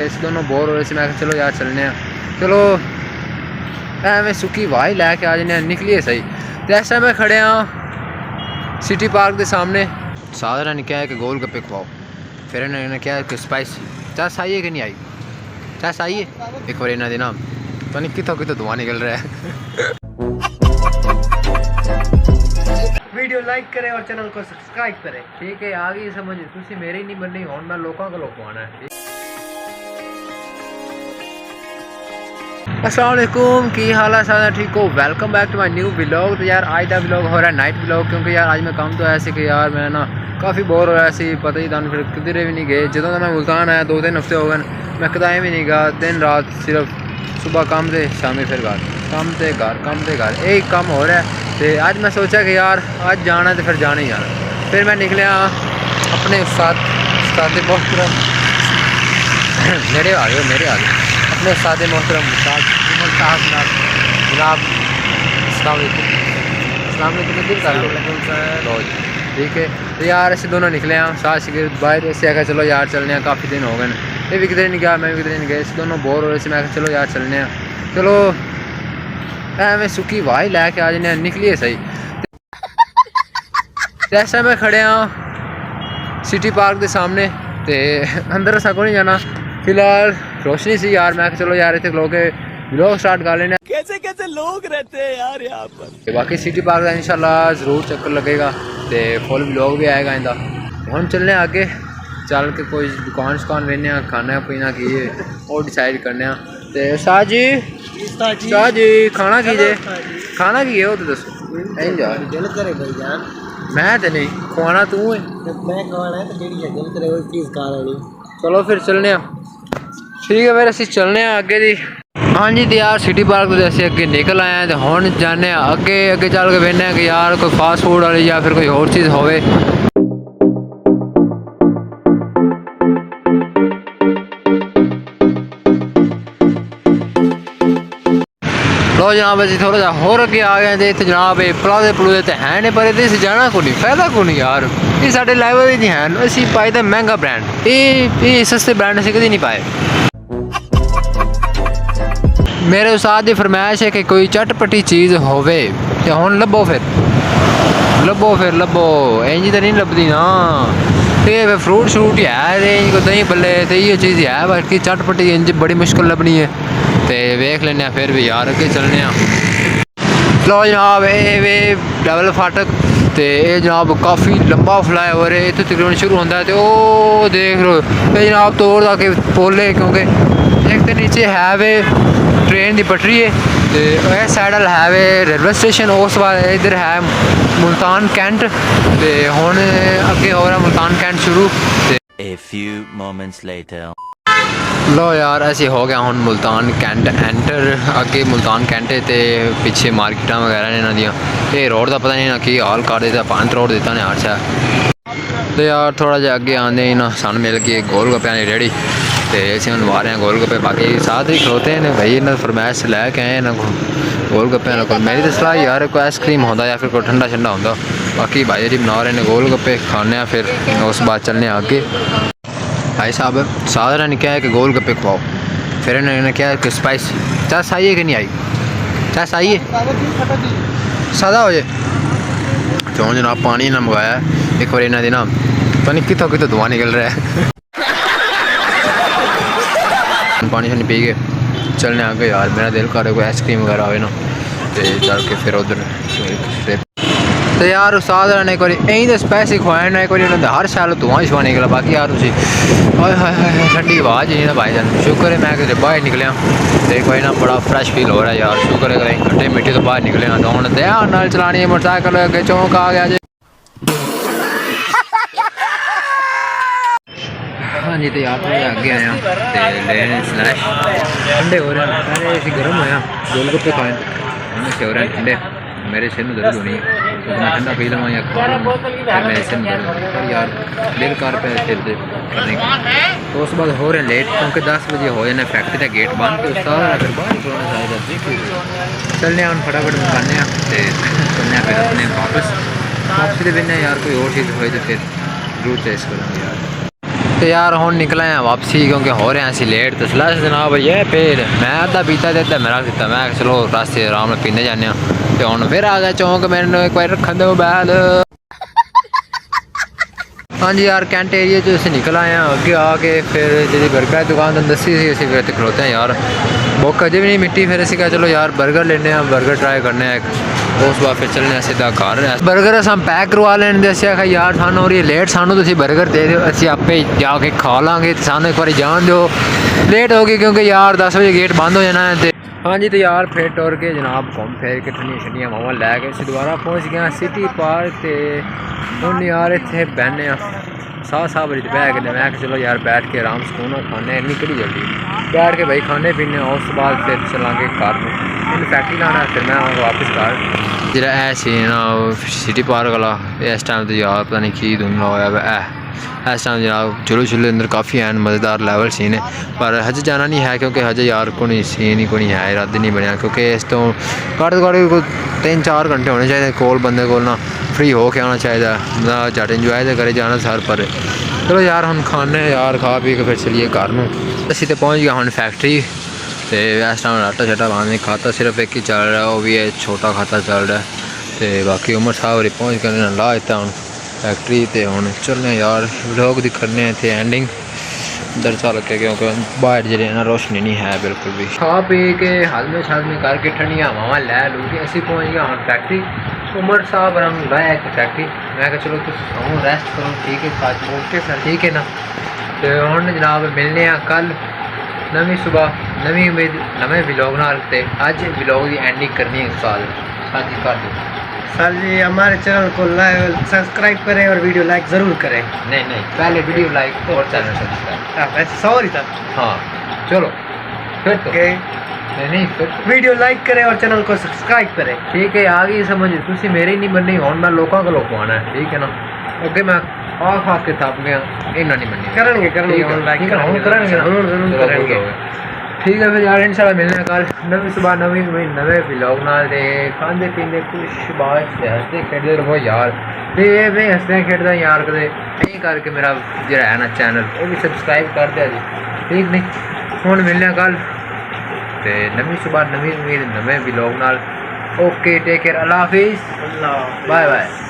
इस दोनों बोर हो रहे थे, मैं चलो यार चलने चलो एवं सुखी वाह ही लैके आ जाने निकलिए सही। तो इस टाइम खड़े हाँ सिटी पार्क के सामने। साधरा ने क्या है कि गोल गप्पे खवाओ, फिर इन्होंने क्या है कि स्पाइसी चस आई है कि नहीं आई, चस आई है एक बार इन्होंने ना तो नहीं कितों कितों धुआं निकल रहा है। वीडियो लाइक करें और चैनल को सब्सक्राइब करें, ठीक है। आ गई समझ, तुम मेरी नहीं बननी हो, मैं लोगों को लुकवाना है। अस्सलाम वालेकुम, की हाल है सारा ठीक हो? Welcome back to my new vlog. तो यार आज का व्लॉग हो रहा है नाइट व्लॉग, क्योंकि यार आज मैं काम तो ऐसे कि यार मैं ना काफ़ी बोर हो रहा है, पता ही था फिर किधरे भी नहीं गए। जो मैं मुल्तान आया 2-3 हफ्ते हो गए, मैं कदाई भी नहीं गया। दिन रात सिर्फ सुबह काम से शामी फिर घर, काम से घर एक काम हो रहा है। तो आज मैं सोचा कि यार आज जाना है तो फिर जाना ही जाना। फिर मैं निकलिया अपने साथ मोहतरम मेरे आ गए अपने सादे मोहतरम जनाब दिल कर लो, ठीक है। तो यार ऐसे दोनों निकले हैं साथ बाहर, ऐसे आकर चलो यार चलने हैं, काफ़ी दिन हो गए। ये भी किधर नहीं गया, मैं भी किधर नहीं गया, ऐसे दोनों बोर हो रहे थे, मैं चलो यार चलने हैं चलो एवं सुखी वाह ही लैके आ जाने निकलिए सही। ऐसा मैं खड़े हाँ सिटी पार्क के सामने, तो अंदर असा को नहीं जाना फिलहाल, रोशनी सी यार मैं चलो यार इतने लोग व्लॉग स्टार्ट कर लेने। कैसे लोग रहते हैं यार यहाँ पर। बाकी सिटी पार्क का इंशाल्लाह ज़रूर चक्कर लगेगा, तो फुल व्लॉग भी आएगा इंदा। हम चलने आगे चल के कोई दुकान लेने खाना पीना की और डिसाइड करने। तो शाह जी खाना कीजिए हो तो दसो दिल करे भाई जान, मैं तो नहीं खुआना तू है, मैं खाना है तो दिल करे वो चीज़ खा लेनी। चलो फिर चलने, ठीक है। फिर असी चलने अगे जी। हाँ जी, तो यार सिटी पार्क तो जैसे अगे निकल आए हैं, तो हम जाने अगे चल के वेखने कि यार कोई फास्ट फूड वाली या फिर कोई और चीज़ होवे। लो जनाब अभी थोड़ा जा होर अगे आ गए थे। जनाब प्लाजे प्लूजे तो है नहीं, पर ये जाना को नहीं फायदा को नहीं यार, ये साढ़े लेवल ही नहीं है। असी पाए तो महंगा ब्रांड, ये सस्ते ब्रांड असी कभी नहीं पाए। मेरे उस्ताद की फरमाइश है कि कोई चटपटी चीज़ होवे, तो हुण लभो इंज तो नहीं लभदी ना। तो फ्रूट श्रूट ही है, कोई दही बल्ले तो ये चीज़ है, बाकी चटपटी इंज बड़ी मुश्किल लभनी है। तो वेख लेने फिर भी यार अगे चलने। लो जनाब ये डबल फाटक, तो ये जनाब काफ़ी लंबा फ्लाई ओवर है, इतों तकरीबन शुरू होता है। तो वो देख लो ये जनाब तोड़ दा के पोले, क्योंकि एक तो नीचे है वे ट्रेन की पटरी है, तो इस साइड है वे रेलवे स्टेशन, उस बार इधर है मुल्तान कैंट। तो हुण अगे हो रहा मुल्तान कैंट शुरू। A few moments later. लो यार ऐसे हो गया हूँ मुल्तान कैंट एंटर। अगे मुल्तान कैंट है, तो पिछे मार्केटा वगैरह ने इन्हों दियाँ। ये रोड का पता नहीं ना की हाल कर देता, 5 रोड देता ने हर शहर। तो यार थोड़ा जहा अगे आने ना सन मिल गई गोलगप्पे की रेहड़ी, तो असीं हुण वा रहे हैं गोलगप्पे। बाकी साथ ही खलोते हैं भाई, इन्होंने फरमाइश लैके आए इन्हों को गोलगप्पे को। मेरी तो सलाह यार कोई आइसक्रीम होता या फिर कोई ठंडा ठंडा होता। बाकी भाई जी बना रहे हैं गोलगप्पे, खाने फिर उस बाद चलने आगे। भाई साहब साधरा ने क्या है कि गोल गप्पे खवाओ, फिर इन्होंने क्या है कि स्पाइसी चस आई है कि नहीं आई, चस आई है सादा हो जाए। तो जनाब पानी ना मंगाया एक बार इन्होंने ना तो नहीं कितों कितों धुआं निकल रहा है। पानी शानी पी के चलने आगे यार, मेरा दिल कर रहा कोई आइसक्रीम वगैरह हो ना, तो चल के फिर उधर। तो यार उस्ताद ने एक बार यहीं तो स्पैसी खुआए ना, एक बार उन्होंने हर साल धुआं छुआ निकला। बाकी यार उसी हाय ठंडी आवाज़ नहीं ना भाई जान, शुक्र है मैं कि बाहर निकलिया। तो एक बार ना बड़ा फ्रैश फील हो रहा है यार, शुक्र है कहीं खट्टे मिट्टी तो बाहर निकले। तो हूँ ध्यान नाल चलानी है मोटरसाइकिल, अगे चौंक आ गया जी। हाँ जी, तो यार थोड़े आगे आया तो लेने स्लैश ठंडे हो रहे हैं। पहले ऐसे गर्म होया गोलगप्पे खाए, हमने से हो रहे हैं ठंडे। मेरे सिर में दर्द होनी है तो मैं ठंडा पी लूँ या खा लूँ, फिर मेरे सिर में दर्द। पर यार दिल कर पे फिर करने का। तो उस बाद हो रहे हैं लेट, क्योंकि 10 बजे हो जाने फैक्ट्री का गेट बंद, तो सारा फिर बाहर निकलना चाहिए। चलने हम फटाफट मुकाने तो चलने फिर अपने वापस तो बिना यार कोई और चीज़ हो तो फिर जरूर चेस करेंगे यार। तो यार हम निकले हैं वापसी क्योंकि हो रहे हैं असं लेट तो सलाह जनाब ये फिर मैं अद्धा पीता तो अद्धा मैं रख दिता मैं चलो रास्ते आराम में पीने जाने तो हम फिर आ गया चौंक मैंने एक बार रखन दो बैल। हाँ जी यार कैंट एरिया से अस निकल आए हैं अगे आके फिर जी बर्गर दुकान तो दसी सी असी फिर खलोते हैं यार भुख अजे भी नहीं मिट्टी फिर असी कहा चलो यार बर्गर लेने बर्गर ट्राई करने उस बाद फिर चलने सीधा घर बर्गर अस पैक करवा लेने दे आखा यार सानू और ये लेट सानू तुम बर्गर दे दो असी आपे जाके खा लाँगे सानू एक बार जान दो लेट हो गई क्योंकि यार 10 बजे गेट बंद हो जाना है। हाँ जी तो यार फिर टुर के जनाब घूम फिर के ठंडिया ठंडिया मावा लैके अस दोबारा पहुँच गए सिटी पार्क तो हूँ यार इतने बहने साह बड़ी बह के मैं चलो यार बैठ के आराम सुकून खाने इन्नी कड़ी जल्दी बैठ के भाई खाने पीने उस बाद फिर चलांगे घर इन फैक्ट्री लाना फिर मैं आऊँगा वापस घर जरा है सीन ना सिटी पार्क वाला इस टाइम तो यार पता नहीं की धुंधला होया इस टाइम जनाब झूले झूले अंदर काफ़ी हैं मज़ेदार लेवल सीन है पर हजे जाना नहीं है क्योंकि हजे यार को सीन ही कोई है इरादा नहीं बनया क्योंकि इस तो घट्ट तो घट्ट कोई 3-4 घंटे होने चाहिए कोल बंदे को ना फ्री हो के आना चाहिए मतलब झट इंजॉय तो करे जाना सर पर चलो यार हम खाने यार खा पी के फिर चलिए घर में असी तो पहुँच गया हम फैक्ट्री तो इस टाइम आटा शाटा लाने खाता सिर्फ एक ही चल रहा है वो भी है छोटा खाता चल रहा है तो बाकी उमर साहब पहुँच कर ला दिता हूँ फैक्ट्री तो हूँ चलने यार व्लॉग दिखने थे एंडिंग इधर चल के क्योंकि बाहर जे ना रोशनी नहीं है बिल्कुल भी खा पी के हलमे शलमे करके ठंडिया हवा लै लू के असी पहुँच गए हम फैक्ट्री उमर साहब हम लाया एक फैक्ट्री मैं चलो तुम रेस्ट करो ठीक है साथ ओके सर ठीक है ना तो हूँ जनाब मिलने कल नवी सुबह नवी उम्मीद नवे व्लॉग नाल ते अज व्लॉग की एंडिंग करनी है उस्ताद साथ ही कर दो सर जी हमारे चैनल को सब्सक्राइब करें और वीडियो लाइक ज़रूर करें। नहीं पहले वीडियो लाइक और चैनल सब्सक्राइब वैसे सॉरी था हाँ चलो फिर तो ओके नहीं फिर वीडियो लाइक करें और चैनल को सब्सक्राइब करें ठीक है आ गई समझ तुम मेरी नहीं बननी हूँ मैं लोगों को लोग आना है ठीक है ना अगे मैं खा के थप गया इन्ना नहीं बननी करेंगे ठीक है फिर यार इंशाल्लाह मिलने कल नवी सुबह नवी नवे व्लॉग नाल दे खाते पीते कुछ बात हंसते खेडते रहो यार ते मैं हंसते खेडदा यार कदे नहीं करके मेरा जो है ना चैनल वो भी सब्सक्राइब कर दिया जी ठीक नहीं हुण मिलने कल ते नवी सुबह नवी उम्मीद नवे व्लॉग नाल ओके टेक केयर अल्लाह हाफिज़ बाय बाय।